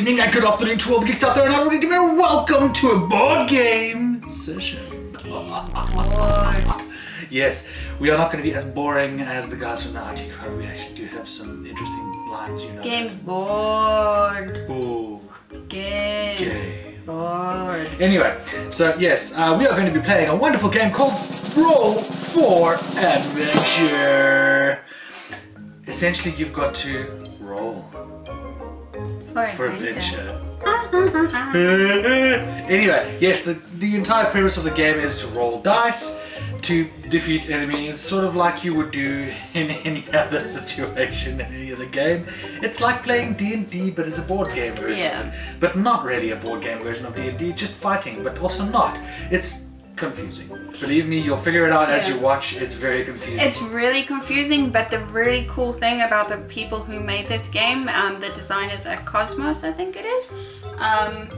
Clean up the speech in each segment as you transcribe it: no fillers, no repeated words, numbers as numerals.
evening and good afternoon to all the geeks out there, and I'm going to welcome to a board game session. Yes, we are not going to be as boring as the guys from the IT crowd. We actually do have some interesting lines, you know. Game board. Ooh. Game board. Anyway, so yes, we are going to be playing a wonderful game called Roll for Adventure. Essentially, you've got to roll for adventure. Anyway, yes, the entire premise of the game is to roll dice to defeat enemies, sort of like you would do in any other situation, in any other game. It's like playing D&D, but as a board game version. Yeah. But not really a board game version of D&D, just fighting, but also not. It's confusing. Believe me, you'll figure it out as you watch. It's very confusing. It's really confusing, but the really cool thing about the people who made this game, the designers at Cosmos, I think it is. I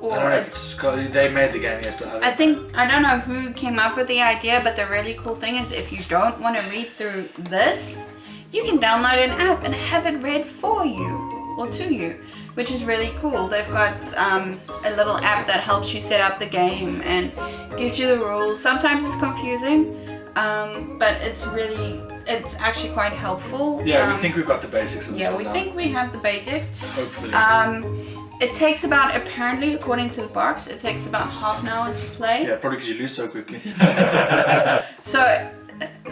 don't know if they made the game, yes, but I don't know who came up with the idea, but the really cool thing is if you don't want to read through this, you can download an app and have it read for you or to you, which is really cool. They've got a little app that helps you set up the game and gives you the rules. Sometimes it's confusing, but it's actually quite helpful. Yeah, we think we've got the basics. We think we have the basics. Hopefully. It takes about, apparently, according to the box, it takes about half an hour to play. Yeah, probably because you lose so quickly. So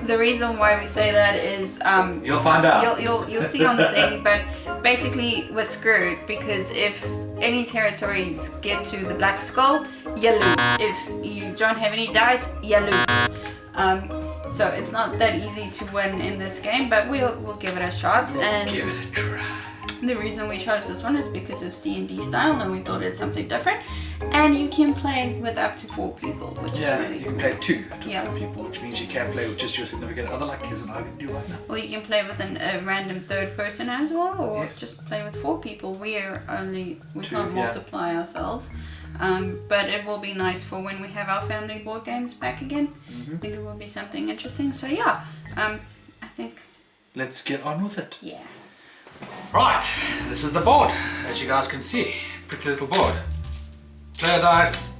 the reason why we say that is you'll find out. You'll see on the thing, but basically we're screwed because if any territories get to the black skull, you lose. If you don't have any dice, you lose. So it's not that easy to win in this game, but we'll give it a shot. And give it a try. The reason we chose this one is because it's D&D style and we thought it's something different. And you can play with up to 4 people, which is really you cool. can play 2 to 4 people, which means you can play with just your significant other like Kiz and I can do right now. Or you can play with a random third person as well, or just play with 4 people. We can't multiply ourselves. But it will be nice for when we have our family board games back again. I think it will be something interesting. So yeah, I think... Let's get on with it. Yeah. Right, this is the board, as you guys can see. Pretty little board. Player dice,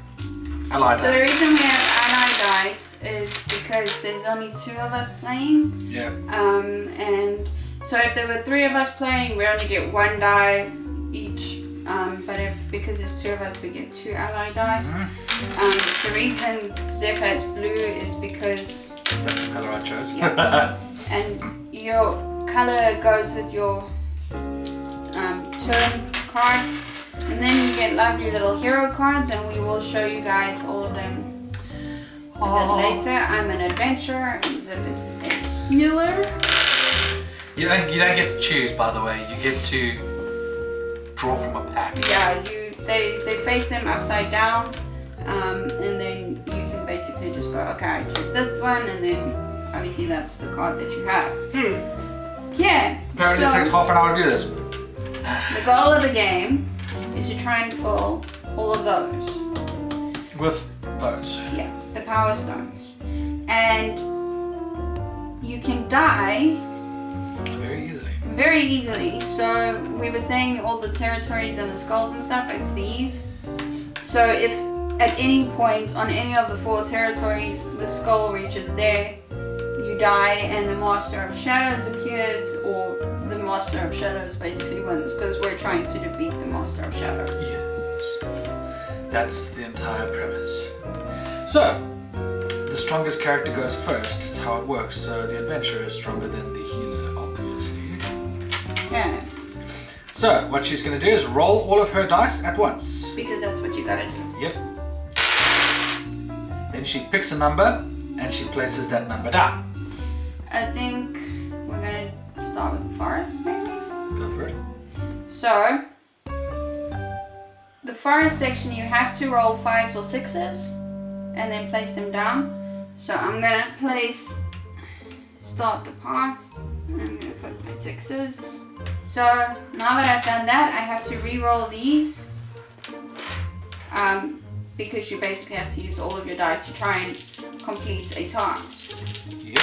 ally dice. So the reason we have ally dice is because there's only 2 of us playing. Yeah. And so if there were 3 of us playing, we only get 1 die each. But because there's 2 of us, we get 2 ally dice. The reason Zeph has blue is because that's the color I chose. Yeah. And your color goes with your turn card, and then you get lovely little hero cards, and we will show you guys all of them a bit later. I'm an adventurer, and Zip is a healer. You don't get to choose, by the way. You get to draw from a pack. Yeah, they face them upside down, and then you can basically just go, okay, I choose this one, and then obviously that's the card that you have. Yeah. Apparently it takes half an hour to do this. The goal of the game is to try and fill all of those. With those? Yeah, the power stones. And you can die very easily. So we were saying all the territories and the skulls and stuff, it's these. So if at any point on any of the 4 territories the skull reaches there, you die and the Master of Shadows appears, or the Master of Shadows basically wins, because we're trying to defeat the Master of Shadows. Yes. That's the entire premise. So, the strongest character goes first. That's how it works. So the adventurer is stronger than the healer, obviously. Yeah. So, what she's going to do is roll all of her dice at once. Because that's what you gotta do. Yep. Then she picks a number and she places that number down. I think we're gonna start with the forest, maybe? Go for it. So, the forest section, you have to roll 5s or 6s and then place them down. So I'm gonna start the path, and I'm gonna put my 6s. So now that I've done that, I have to re-roll these, because you basically have to use all of your dice to try and complete a task. Yep.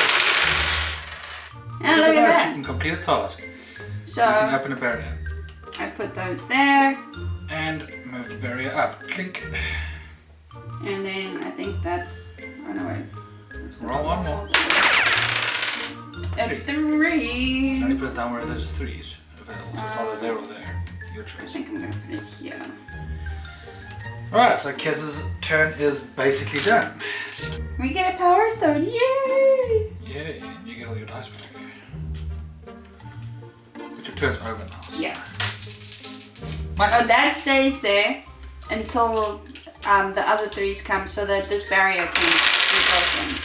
And look at that. You can complete a task. So you can open a barrier. I put those there. And move the barrier up. Clink. And then I think that's... Oh no, wait. Roll one more. A 3. Only put it down where there's 3s available. So it's either there or there. Your I choice. think I'm going to put it here. Alright, so Kez's turn is basically done. We get a power stone. Yay! Yeah, and you get all your dice back. But your turn's over now. So. Yeah. Nice. Oh, that stays there until the other 3s come so that this barrier can be broken.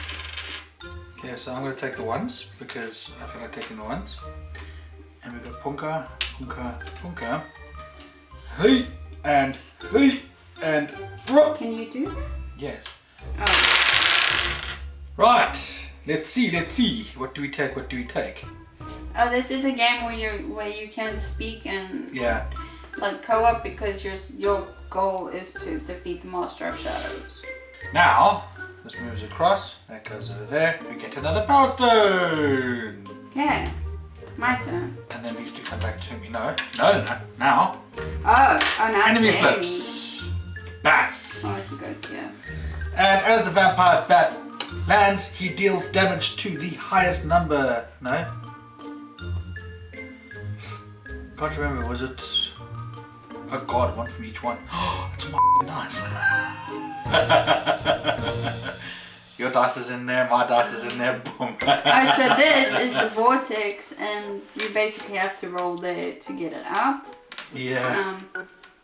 Okay, so I'm going to take the 1s because I feel like taking the 1s. And we've got Punka, Punka, Punka. Hey, and hey, and rock. Can you do that? Yes. Oh. Right, let's see. What do we take, Oh, this is a game where you can speak and Yeah. like co-op because your goal is to defeat the Master of Shadows. Now, this moves across, that goes over there, we get another power stone! Okay, my turn. And then these two come back to me. No. Now, Oh, now enemy it's the enemy. flips. Bats! Oh, it goes here. And as the vampire bat lands, he deals damage to the highest number. No? Can't remember, was it... Oh god, one from each one. Oh, that's nice. Your dice is in there, my dice is in there, boom. Oh, so this is the vortex and you basically have to roll there to get it out. Yeah.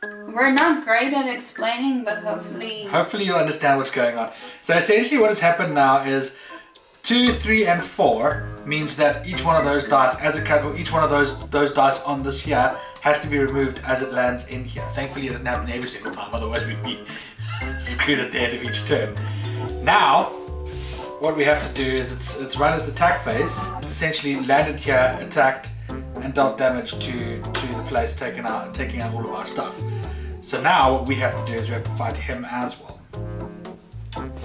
We're not great at explaining, but hopefully... Hopefully you'll understand what's going on. So essentially what has happened now is 2, 3, and 4 means that each one of those dice, each one of those dice on this here has to be removed as it lands in here. Thankfully it doesn't happen every single time, otherwise we'd be screwed at the end of each turn. Now, what we have to do is it's run its attack phase. It's essentially landed here, attacked, and dealt damage to the place, taking out all of our stuff. So now what we have to do is we have to fight him as well.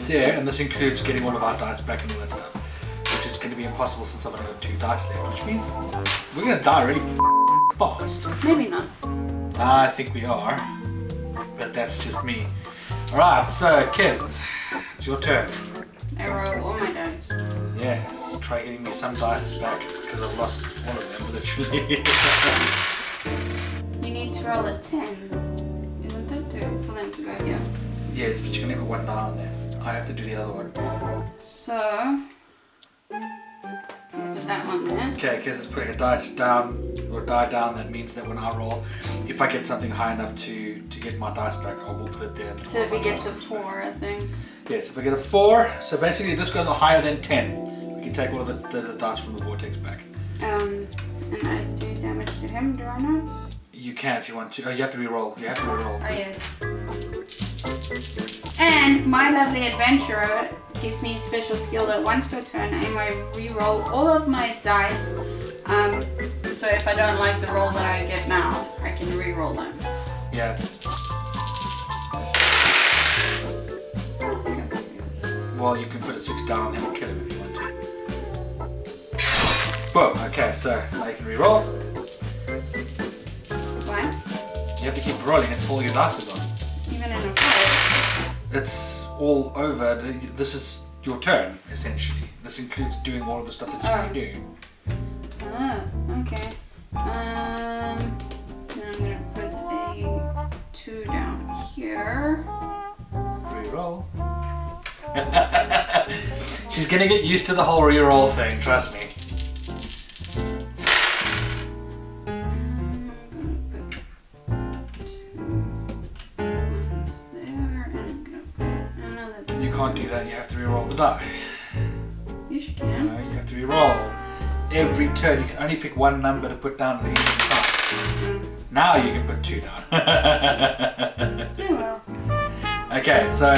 There, and this includes getting all of our dice back and all that stuff, which is going to be impossible since I've only got 2 dice left, which means we're going to die really fast. Maybe not. I think we are, but that's just me. Alright, so Kez, it's your turn. I roll all my dice. Yes, try getting me some dice back because I've lost one of them literally. You need to roll a 10, isn't it, for them to go here? Yes, but you can never one die on there. I have to do the other one. So, put that one there. Okay, Kez is putting a dice down, or die down. That means that when I roll, if I get something high enough to get my dice back, I will put it there. So if it gets a 4, I think. Yes, if I get a 4, so basically this goes higher than 10. We can take all of the dice from the vortex back. And I do damage to him, do I not? You can if you want to. Oh, you have to re-roll. Oh, yes. And my lovely adventurer gives me a special skill that once per turn I might re-roll all of my dice. So if I don't like the roll that I get now, I can re-roll them. Yeah. Well, you can put a 6 down on him and kill him if you want to. Boom. Okay, so now you can re-roll. What? You have to keep rolling until all your dice are gone. Even in a fight? It's all over. This is your turn, essentially. This includes doing all of the stuff that you can do. Ah, okay. Then I'm gonna put a 2 down here. Re-roll. She's gonna get used to the whole re-roll thing, trust me. You can't do that, you have to re-roll the die. Yes, you can. No, you have to re-roll. Every turn, you can only pick one number to put down at the end of the time. Now you can put 2 down. Yeah, well. Okay, so... I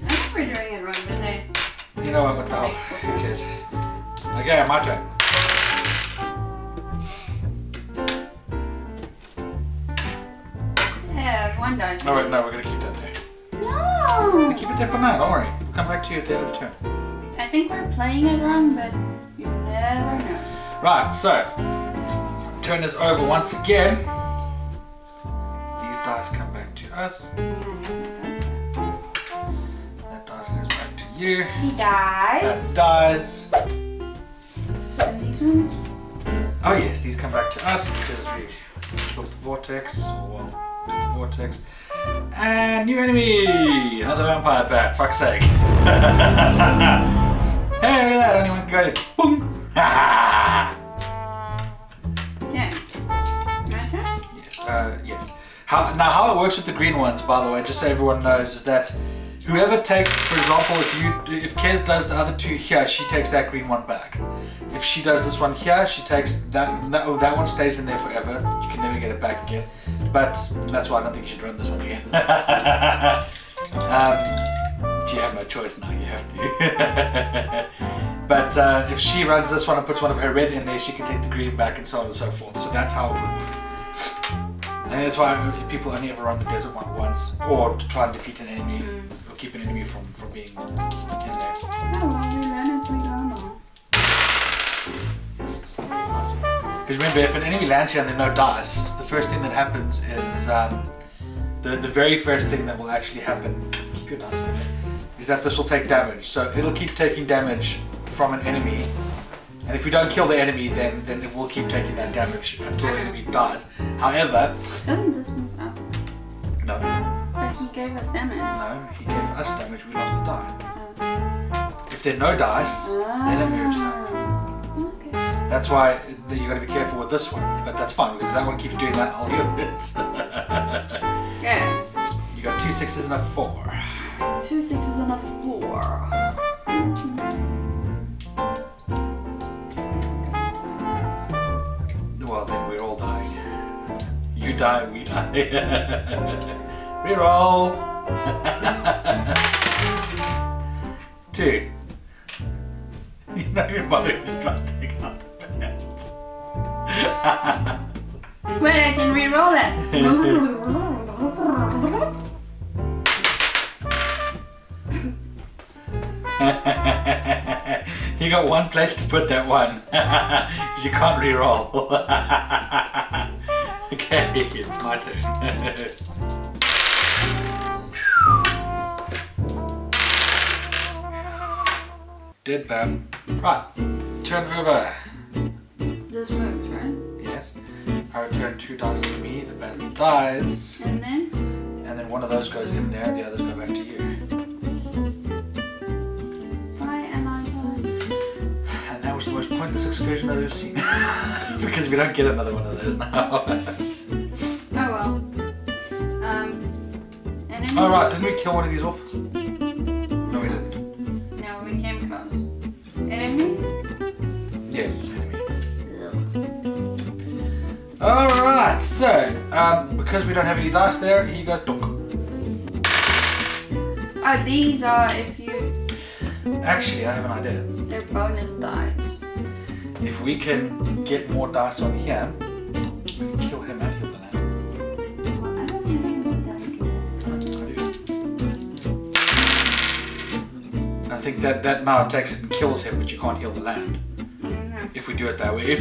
think we're doing it wrong, didn't I? You know what the hell? Who cares? Okay, my turn. Yeah, 1 dice. Oh wait, no, we're gonna keep that there. No! Keep it there for now, don't worry. We'll come back to you at the end of the turn. I think we're playing it wrong, but you never know. Right, so turn is over once again. These dice come us. That dice goes back to you. He dies. That dies. And these ones? Oh yes, these come back to us because we killed the vortex. Well, did the vortex. And new enemy! Another vampire bat, fuck's sake. Hey, look at that, only one can go in. Boom! Okay. My turn? Yes. How it works with the green ones, by the way, just so everyone knows, is that whoever takes, for example, if Kez does the other two here, she takes that green one back. If she does this one here, she takes that one stays in there forever. You can never get it back again. But that's why I don't think you should run this one again. You have no choice now, you have to. But if she runs this one and puts one of her red in there, she can take the green back and so on and so forth. So that's how it would work. And that's why people only ever run the desert one once, or to try and defeat an enemy, or keep an enemy from being in there. Oh, well, we learn as we go along. Because remember, if an enemy lands here and there are no dice, the first thing that happens is, the very first thing that will actually happen, keep your dice on there, is that this will take damage. So it'll keep taking damage from an enemy, and if we don't kill the enemy, then it will keep taking that damage until the enemy dies. However... Doesn't this move up? No. But he gave us damage. No, he gave us damage, we lost the die. If there are no dice, then it moves up. Okay. That's why you got to be careful with this one, but that's fine because if that one keeps doing that, I'll heal it. Yeah. You got 2 6s and a 4. 2 6s and a 4. Well, then we're all dying. You die, we die. Reroll. 2. You're not even bothering to try to take out the pants. Wait, I can re-roll that. You got one place to put that one. You can't re-roll. Okay, it's my turn. Dead bam. Right, turn over. This moves, right? Yes. I return 2 dice to me, the bat dies. And then? And then one of those goes in there, the others go back to you. Why am I going? And that was the most pointless excursion I've ever seen. Because we don't get another one of those now. Oh well. Enemy? Oh right, didn't we kill one of these off? No, we didn't. No, we came close. Enemy? Yes, enemy. Alright, so, because we don't have any dice there, he goes donk. Oh, these are if you... Actually, I have an idea. They're bonus dice. If we can get more dice on here, we can kill him and heal the land. Well, I don't have any dice left. I think that now takes it and kills him, but you can't heal the land. If we do it that way, let's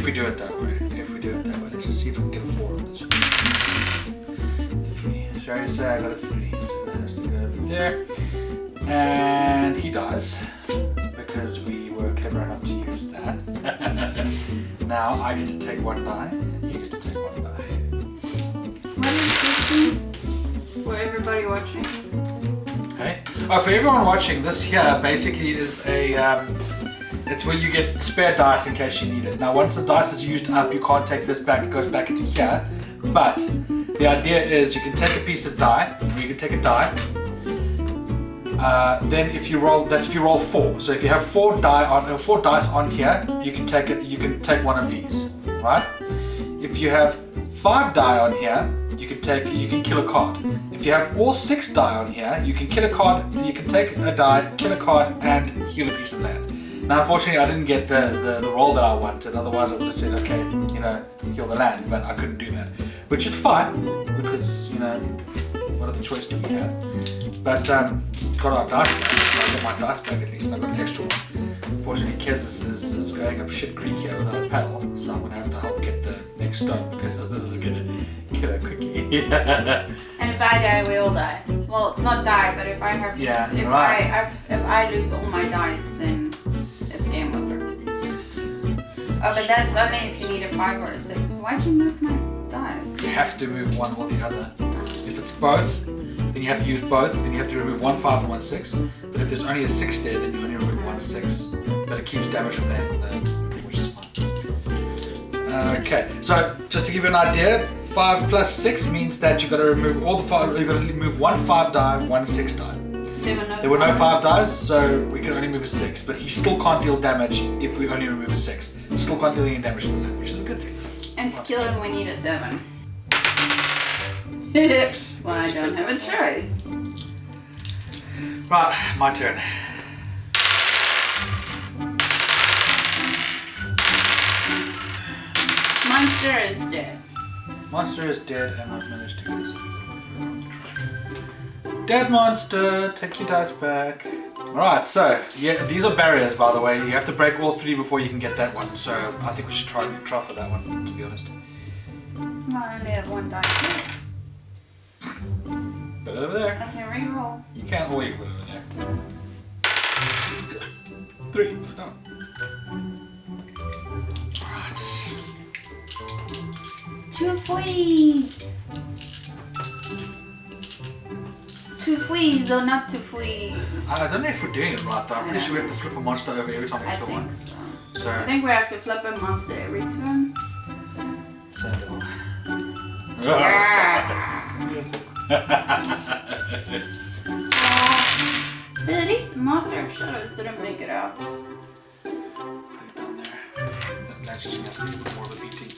just see if we can get a 4 on this one. 3. Sorry to say I got a 3, so that has to go over there. And he dies, because we were clever enough to use that. Now I get to take 1 die, and you get to take 1 die. What is this thing? For everybody watching? Okay. Oh, for everyone watching, this here basically is a... it's where you get spare dice in case you need it. Now once the dice is used up, you can't take this back, it goes back into here. But the idea is you can take a piece of die, or you can take a die. Then if you roll 4. So if you have 4 dice on here, you can take one of these, right? If you have 5 die on here, you can kill a card. If you have all 6 die on here, you can kill a card, you can take a die, kill a card, and heal a piece of land. Now unfortunately I didn't get the roll that I wanted, otherwise I would have said, okay, heal the land, but I couldn't do that. Which is fine, because, what other choice do we have? But, got our dice back, I got my dice back at least, and I got an extra one. Unfortunately, Kez is going up shit creek here without a paddle, so I'm going to have to help get the next stone because this is going to kill her quickly. And if I die, we all die. Well, not die, but if I have... Yeah, if right. if I lose all my dice, then it's game over. Oh, but that's only if you need a 5 or a 6. Why'd you move my dice? You have to move one or the other. If it's both, then you have to use both, then you have to remove 1 5 and 1 6. But if there's only a 6 there, then you only remove 1 6. But it keeps damage from the thing, which is fine. Okay, so just to give you an idea, 5 plus 6 means that you've got to remove all the 5, you've got to remove 1 5 die, 1 6 die. There were no 5 dies, so we can only move a 6, but he still can't deal damage if we only remove a 6. He still can't deal any damage from that, which is a good thing. And to kill him, we need a 7. 6. Well, I don't have a choice. Right, my turn. Monster is dead. Monster is dead, and I've managed to get us a little further on the track. Dead monster, take your dice back. Alright, so, yeah, these are barriers, by the way. You have to break all 3 before you can get that one, so I think we should try for that one, to be honest. Well, I only have 1 dice here. Put it over there. I can re-roll. You can, or you can put it over there. 3. Oh. Alright. 2 fleas! 2 fleas or not 2 fleas? I don't know if we're doing it right, though. I'm pretty sure we have to flip a monster over every time we I kill think one. so. I think we have to flip a monster every turn. So little. But at least the Master of Shadows didn't make it out. Put it down there. That's just going to be more of a beating.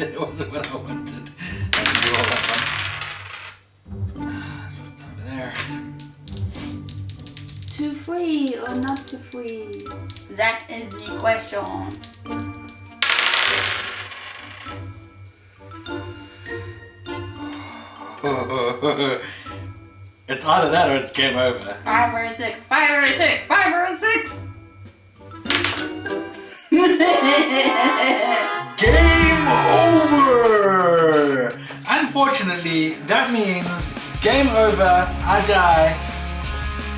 It wasn't what I wanted. I can do all that one. Let's put it over there. 2 free or not 2 free? That is the question. It's either that or it's game over. 5 or 6, 5 or 6, 5 or 6. Game over! Unfortunately, that means game over, I die,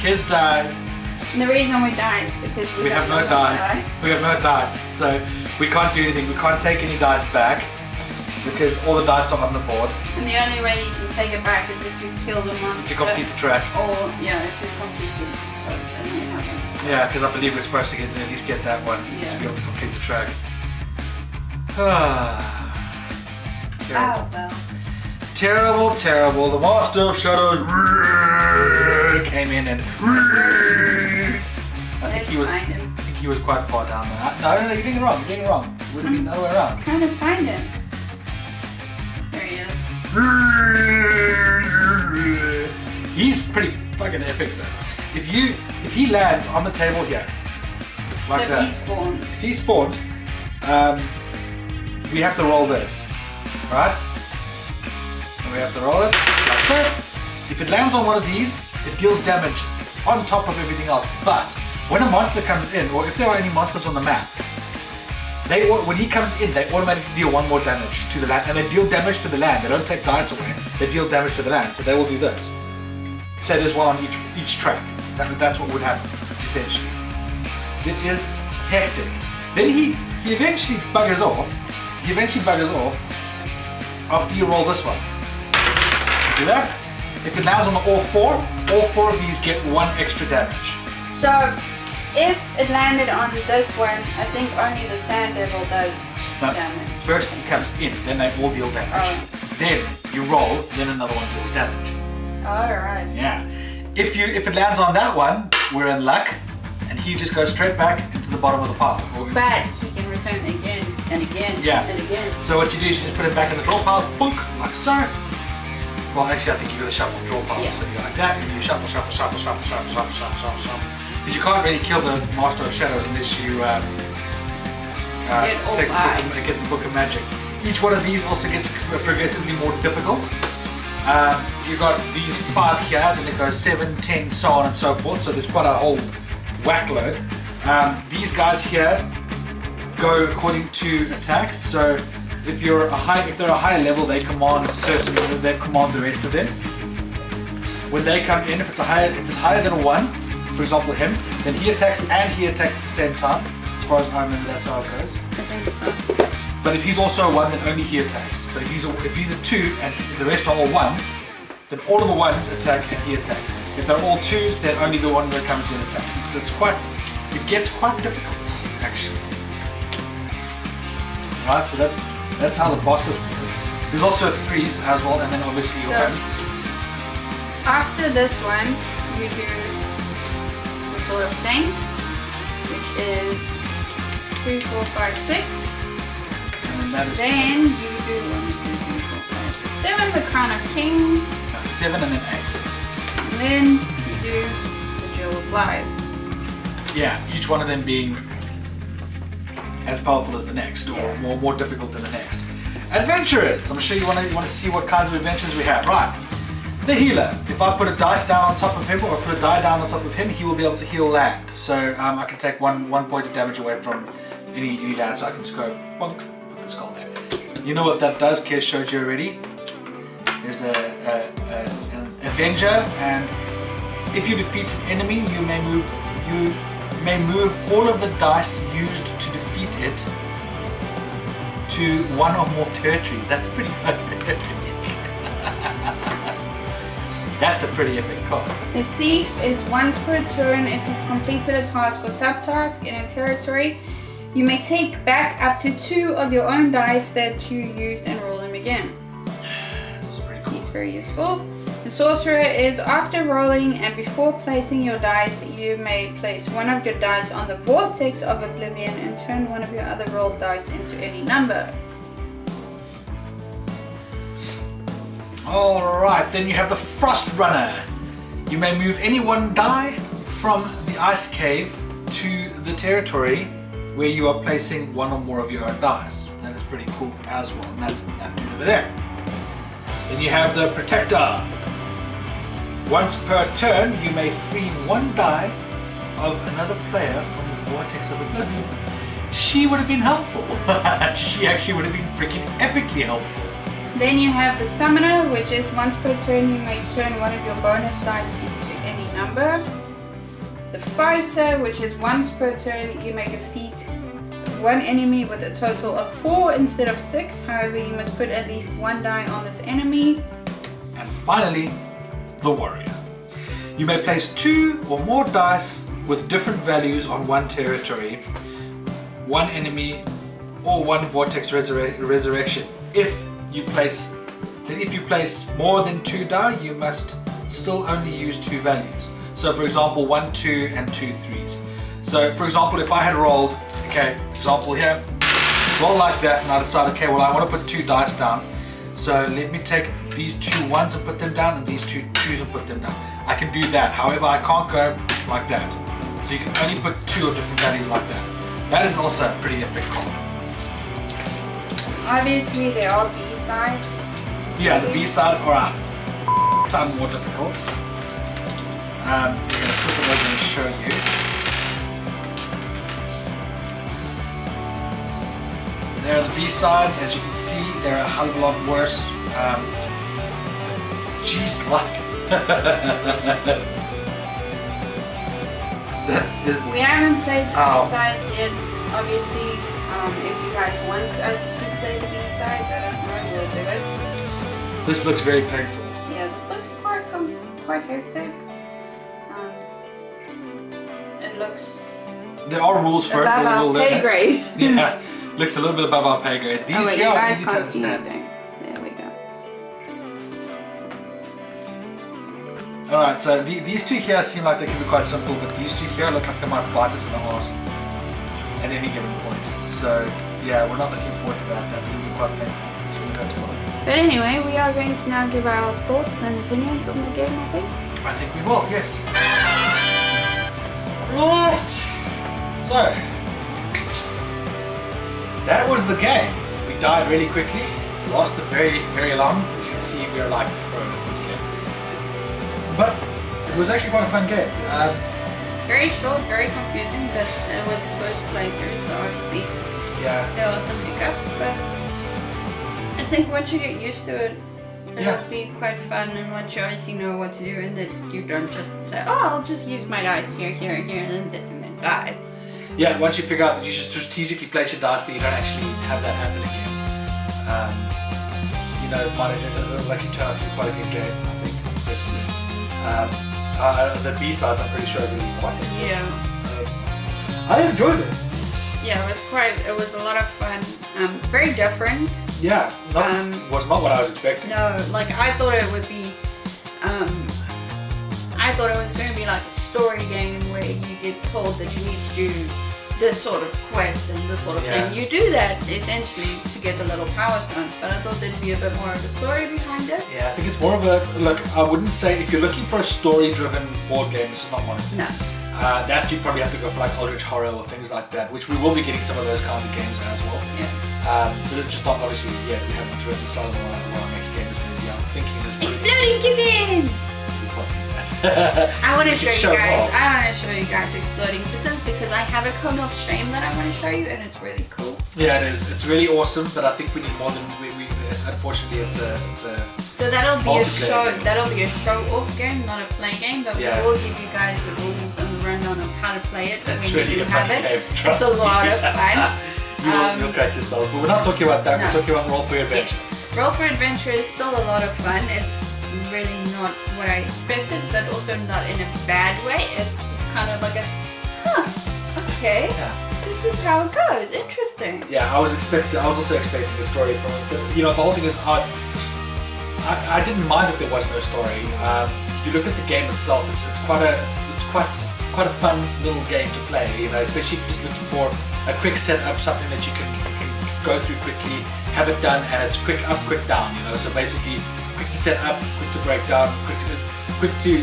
Kiz dies. And the reason we died is because We have no die. We have no dice, so we can't do anything. We can't take any dice back because all the dice are on the board. And the only way you can take it back is if you've killed a monster. If you complete the track. Or, yeah, if you've completed those, and you haven't. Yeah, because I believe we're supposed to at least get that one to be able to complete the track. Terrible. Oh, well. Terrible, terrible. The Master of Shadows came in and I think he was quite far down there. No, you're doing it wrong. You're doing it wrong. It would have been the other way around. I'm trying to find him. There he is. He's pretty fucking epic though. If he lands on the table here, like so that. If he If he spawns. spawns, we have to roll this, right? And we have to roll it like so. If it lands on one of these, it deals damage on top of everything else. But when a monster comes in, or if there are any monsters on the map, when he comes in, they automatically deal 1 more damage to the land, and they deal damage to the land. They don't take dice away. They deal damage to the land, so they will do this. Say there's one on each track. That's what would happen, essentially. It is hectic. Then he eventually buggers off. After you roll this one. Do that. If it lands on all 4 of these get 1 extra damage. So, if it landed on this one, I think only the Sand Devil does damage. First he comes in, then they all deal damage. Then you roll, then another one deals damage. Alright. Yeah. If it lands on that one, we're in luck, and he just goes straight back into the bottom of the pile. But he can return again and again and again. So what you do is you just put it back in the draw pile, boink, like so. Well, actually, I think you've got to shuffle the draw pile. So you go like that, and you shuffle. Because you can't really kill the Master of Shadows unless you get the Book of Magic. Each one of these also gets progressively more difficult. You've got these 5 here, then it goes 7, 10, so on and so forth. So there's quite a whole whack load. These guys here go according to attacks. So if they're a higher level, they command the rest of them. When they come in, if it's higher than a 1, for example him, then he attacks and he attacks at the same time. As far as I remember, that's how it goes. But if he's also a 1, then only he attacks. But if he's a 2 and the rest are all 1s, then all of the 1s attack and he attacks. If they're all 2s, then only the one that comes in attacks. It gets quite difficult, actually. Right, so that's how the bosses work. There's also 3s as well, and then obviously your own. After this one, you do the Sword of Saints, which is 3, 4, 5, 6. And that is then 8. You do 1, 2, 3, 4, 5, 6, 7, the Crown of Kings. 7 and then 8. And then you do the Jewel of Lives. Yeah, each one of them being as powerful as the next, or more difficult than the next. Adventurers! I'm sure you want to see what kinds of adventures we have. Right. The healer. If I put a dice down on top of him, or put a die down on top of him, he will be able to heal land. So I can take one point of damage away from any land, so I can just go bonk, put the skull there. You know what that does? Kes showed you already. There's an Avenger, and if you defeat an enemy, you may move all of the dice used to defeat it to 1 or more territories. That's pretty epic. That's a pretty epic card. The Thief is once per turn. If you've completed a task or subtask in a territory, you may take back up to 2 of your own dice that you used and roll them again. That's also pretty cool. He's very useful. The Sorcerer is after rolling and before placing your dice, you may place 1 of your dice on the Vortex of Oblivion and turn 1 of your other rolled dice into any number. Alright, then you have the Frost Runner. You may move any 1 die from the Ice Cave to the territory where you are placing 1 or more of your own dice. That is pretty cool as well, and that's that dude over there. Then you have the Protector. Once per turn, you may free 1 die of another player from the Vortex of Oblivion. She would have been helpful. She actually would have been freaking epically helpful. Then you have the Summoner, which is once per turn you may turn 1 of your bonus dice into any number. The Fighter, which is once per turn you may defeat 1 enemy with a total of 4 instead of 6. However, you must put at least 1 die on this enemy. And finally, the Warrior. You may place 2 or more dice with different values on 1 territory, 1 enemy, or 1 Vortex Resurrection. If you place more than 2 die, you must still only use 2 values. So for example, 1, 2, and 2 3s. So for example, if I had rolled, example here, roll like that, and I decide, okay, well I want to put 2 dice down. So let me take these 2 1s and put them down, and these 2 2s and put them down. I can do that. However, I can't go like that. So you can only put 2 of different values like that. That is also a pretty epic card. Obviously, there are B-sides. Yeah, the B-sides are a ton more difficult. I'm going to flip it over and show you. There are the B-sides. As you can see, they're a hell of a lot worse. Jeez, luck. That is... We haven't played the B-side yet. Obviously, if you guys want us to play the B-side, I don't know, we'll do it. This looks very painful. Yeah, this looks quite hectic. It looks... There are rules for above it. our pay grade. Yeah, looks a little bit above our pay grade. These here are easy to understand. There we go. Alright, so these 2 here seem like they can be quite simple, but these 2 here look like they might bite us in the arse at any given point. So yeah, we're not looking forward to that. That's going to be quite painful. It's going to go too long. But anyway, we are going to now give our thoughts and opinions on the game, I think. I think we will, yes. Right. So that was the game. We died really quickly. Lasted very, very long, as you can see, we're like pro at this game. But it was actually quite a fun game. Very short, very confusing, but it was the first playthrough, so obviously there were some hiccups, but I think once you get used to it, it'll be quite fun, and once you obviously know what to do, and that you don't just say, oh, I'll just use my dice here, here, and here, and then die. Yeah, once you figure out that you should strategically place your dice so you don't actually have that happen again, you know, it might actually turn out to be quite a good game, I think, personally. The B-sides, I'm pretty sure, are really quite good. Yeah. I enjoyed it. Yeah, it was a lot of fun. Very different. Yeah, was not what I was expecting. No, like I thought it would be, I thought it was going to be like a story game where you get told that you need to do this sort of quest and this sort of thing. You do that essentially to get the little power stones, but I thought there'd be a bit more of a story behind it. Yeah, I think it's more of a, look, I wouldn't say, if you're looking for a story-driven board game, this is not one of them. No. That you probably have to go for like Eldritch Horror or things like that, which we will be getting some of those kinds of games as well. Yeah. But it's just not obviously yet. We haven't really decided on what our next game is going to be. I'm thinking it's Exploding Kittens! I want to show you guys. I want to show you guys Exploding Kittens because I have a cone of shame that I want to show you, and it's really cool. Yeah, it is. It's really awesome, but I think we need more than it's unfortunately it's a. So that'll be a show. Game. That'll be a show-off game, not a play game. But we will give you guys the rules and the rundown of how to play it. It's when really you a fun have game. It's a lot of fun. You'll crack yourself. But we're not talking about that. No. We're talking about Roll for Adventure. Yes. Roll for Adventure is still a lot of fun. It's really not what I expected, but also not in a bad way. It's kind of like a, okay, this is how it goes. Interesting. Yeah, I was also expecting a story from it, but you know, the whole thing is, I didn't mind that there was no story. You look at the game itself; it's quite a fun little game to play. You know, especially if you're just looking for a quick setup, something that you can go through quickly, have it done, and it's quick up, quick down. You know, so basically, quick to set up, quick to break down, quick to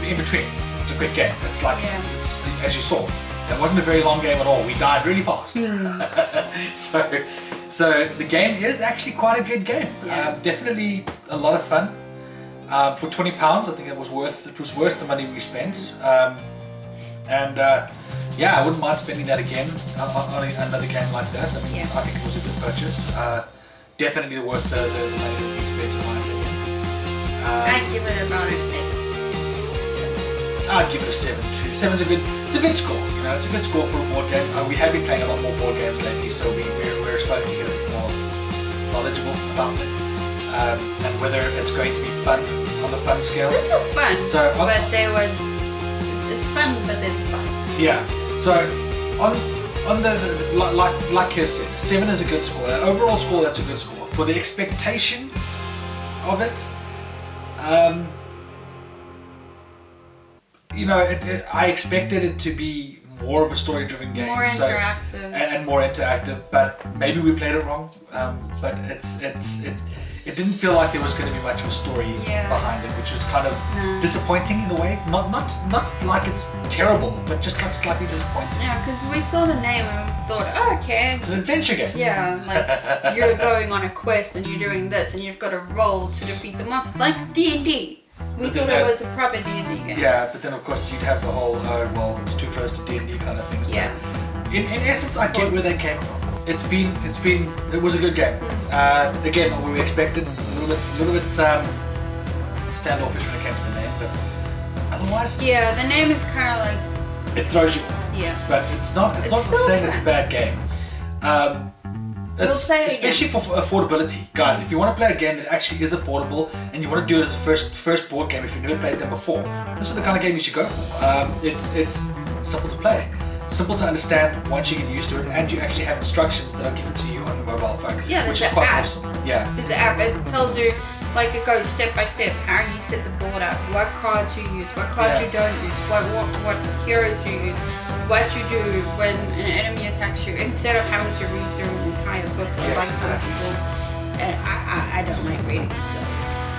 in between. It's a quick game. It's like it's as you saw. It wasn't a very long game at all. We died really fast. So the game is actually quite a good game. Definitely a lot of fun. For £20, I think it was worth the money we spent. Yeah, I wouldn't mind spending that again on another game like that. I mean, I think it was a good purchase. Definitely worth the money that we spent, in my opinion. I'd give it about a 8. I'd give it a 7 too. 7's it's a good score. You know, it's a good score for a board game. We have been playing a lot more board games lately, so we're starting to get a bit more knowledgeable about it, and whether it's going to be fun on the fun scale. This was fun. So, but it's fun, but there's fun. Yeah. So on the like Kiz said, 7 is a good score. Overall score, that's a good score. For the expectation of it, you know, I expected it to be more of a story-driven game, more interactive, and more interactive. But maybe we played it wrong. But it didn't feel like there was going to be much of a story behind it, which was kind of disappointing in a way. Not like it's terrible, but just like slightly disappointing. Yeah, because we saw the name and we thought, oh, okay, it's an adventure game. Yeah, like you're going on a quest and you're doing this and you've got to roll to defeat the monsters, like D&D. We thought it was a proper D&D game. Yeah, but then of course you'd have the whole, well, it's too close to D&D kind of thing. So in essence, I get where they came from. It was a good game. Again, what we expected, a little bit standoffish when it came to the name, but otherwise. Yeah, the name is kind of like. It throws you off. Yeah. But it's not saying it's a bad game. We'll play it especially for affordability, guys. If you want to play a game that actually is affordable and you want to do it as a first board game, if you've never played them before, this is the kind of game you should go for. It's simple to play, simple to understand once you get used to it, and you actually have instructions that are given to you on your mobile phone, which is quite awesome. Yeah, there's an app. It tells you, like, it goes step by step how you set the board up, what cards you use, what cards you don't use, what heroes you use, what you do when an enemy attacks you, instead of having to read through an entire book like some people. And I don't like reading, so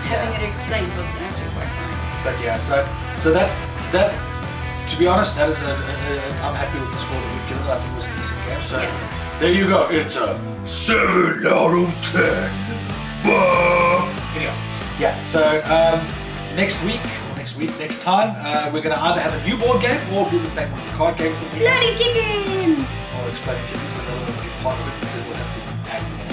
having it explained was actually quite nice. But yeah, so that to be honest, that is I'm happy with the score that we've given it. I think it was a decent game. So there you go. It's a 7 out of 10. Bah! Anyway, yeah, so next time, we're going to either have a new board game or we'll be playing one of the card games. Exploding Kittens! Or Exploding Kittens, but that will be part of it because we'll have to add more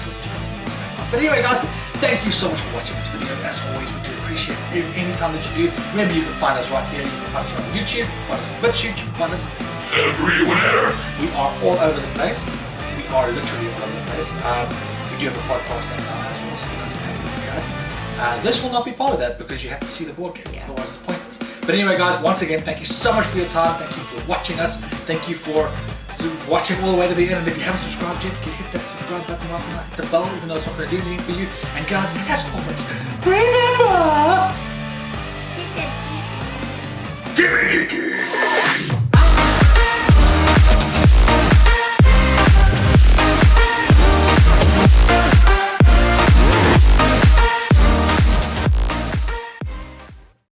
to the But anyway, guys, thank you so much for watching this video. As always, we do appreciate it any time that you do. Remember, you can find us right here. You can find us on YouTube, you can find us on BitChute, you can find us everywhere. We are all over the place. We are literally all over the place. We do have a podcast now as well, so you guys can have a look at that. This will not be part of that because you have to see the board game, otherwise it's pointless. But anyway, guys, once again, thank you so much for your time. Thank you for watching us. Thank you for watching all the way to the end. And if you haven't subscribed yet, hit that subscribe button, the bell, even though it's not going to do anything for you. And guys, as always,